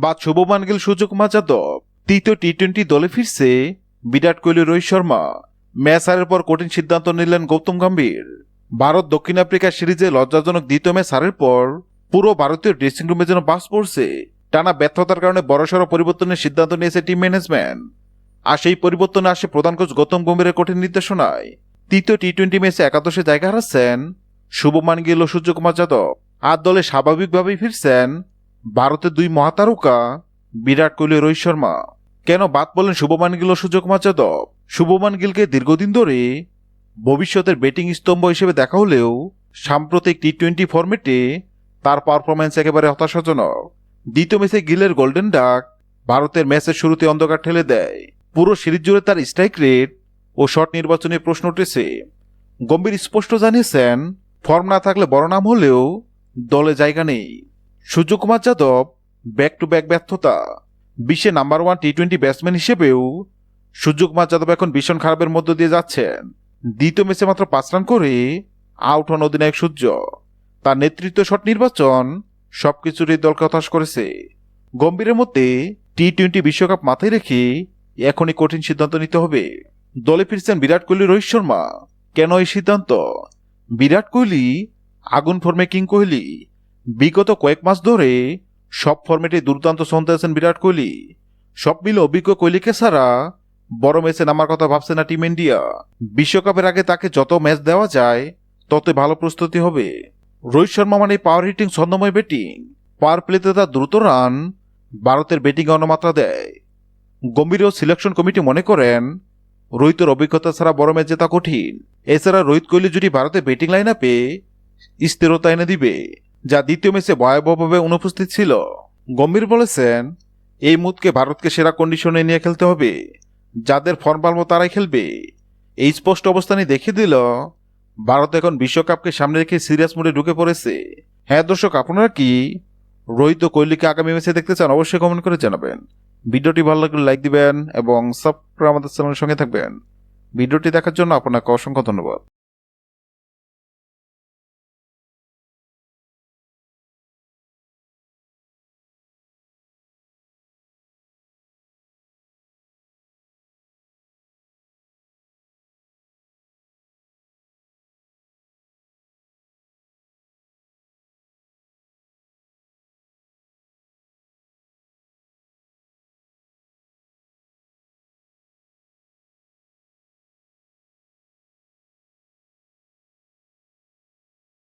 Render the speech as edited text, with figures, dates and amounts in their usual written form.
বা শুভমান গিল, সূর্যকুমার যাদব। তৃতীয় টি-20 দলে ফিরছে বিরাট কোহলি, রোহিত শর্মা। ম্যাচ হারের পর কঠিন সিদ্ধান্ত নিলেন গৌতম গম্ভীর। ভারত দক্ষিণ আফ্রিকা সিরিজে লজ্জাজনক দ্বিতীয় ম্যাচ হারের পর পুরো ভারতীয় ড্রেসিং রুমে যেন বাস পড়ছে। টানা ব্যর্থতার কারণে বড়সড় পরিবর্তনের সিদ্ধান্ত নিয়েছে টিম ম্যানেজমেন্ট। আর সেই পরিবর্তনে আসে প্রধান কোচ গৌতম গম্ভীরের কঠিন নির্দেশনায়। তৃতীয় টি-20 ম্যাচে একাদশে জায়গা হারাচ্ছেন শুভমান গিল ও সূর্যকুমার যাদব। আর দলে স্বাভাবিকভাবেই ফিরছেন ভারতের দুই মহাতারকা বিরাট কোহলি, রোহিত শর্মা। কেন বাদ বলেন শুভমান গিল ও সূর্যকুমার যাদব? শুভমান গিলকে দীর্ঘদিন ধরে ভবিষ্যতের ব্যাটিং স্তম্ভ হিসেবে দেখা হলেও সাম্প্রতিক টি-20 ফরম্যাটে তার পারফরম্যান্স একেবারে হতাশাজনক। দ্বিতীয় ম্যাচে গিলের গোল্ডেন ডাক ভারতের ম্যাচের শুরুতে অন্ধকার ঠেলে দেয়। পুরো সিরিজ জুড়ে তার স্ট্রাইক রেট ও শট নির্বাচনে প্রশ্ন উঠেছে। গম্ভীর স্পষ্ট জানিয়েছেন, ফর্ম না থাকলে বড় নাম হলেও দলে জায়গা নেই। Suryakumar Yadav back to back ব্যর্থতা। বিশ্বে নাম্বার 1 টি-20 ব্যাটসম্যান হিসেবেও সূর্যকুমার যাদব এখন ভীষণ খারাপের মধ্য দিয়ে যাচ্ছেন। দ্বিতীয় ম্যাচে মাত্র 5 রান করে আউট হন অধিনায়ক সূর্য। তার নেতৃত্ব, শট নির্বাচন সবকিছুরই দলকে হতাশ করেছে। গম্ভীরের মধ্যে টি-20 বিশ্বকাপ মাথায় রেখে এখনই কঠিন সিদ্ধান্ত নিতে হবে। দলে ফিরছেন বিরাট কোহলি, রোহিত শর্মা। কেন এই সিদ্ধান্ত? বিরাট কোহলি আগুন ফর্মে কিং কোহলি। বিগত কয়েক মাস ধরে সব ফর্মেটে দুর্দান্ত ছন্দে আছেন বিরাট কোহলি। সব মিলে অভিজ্ঞ কোহলিকে ছাড়া বড় ম্যাচে নামার কথা ভাবছে না টিম ইন্ডিয়া। বিশ্বকাপের আগে তাকে যত ম্যাচ দেওয়া যায় ততই ভালো প্রস্তুতি হবে। রোহিত শর্মা মানে পাওয়ার হিটিং, ছন্দময় ব্যাটিং। পাওয়ার প্লেতে তার দ্রুত রান ভারতের ব্যাটিং অন্যমাত্রা দেয়। গম্ভীর ও সিলেকশন কমিটি মনে করেন রোহিতের অভিজ্ঞতা ছাড়া বড় ম্যাচ জেতা কঠিন। এছাড়া রোহিত কোহলি যদি ভারতের ব্যাটিং লাইন আপে স্থিরতা এনে দিবে, যা দ্বিতীয় ম্যাচে ভয়াবহভাবে অনুপস্থিত ছিল। গম্ভীর বলেছেন, এই মুহূর্তে ভারতকে সেরা কন্ডিশনে নিয়ে খেলতে হবে। যাদের ফর্ম ভালো তারাই খেলবে। এই স্পষ্ট অবস্থানই দেখিয়ে দিল ভারত এখন বিশ্বকাপকে সামনে রেখে সিরিয়াস মোডে ঢুকে পড়েছে। হ্যাঁ দর্শক, আপনারা কি রোহিত ও কোহলিকে আগামী ম্যাচে দেখতে চান? অবশ্যই কমেন্ট করে জানাবেন। ভিডিওটি ভালো লাগলে লাইক দিবেন এবং সাবস্ক্রাইব আমাদের চ্যানেলের সঙ্গে থাকবেন। ভিডিওটি দেখার জন্য আপনাকে অসংখ্য ধন্যবাদ।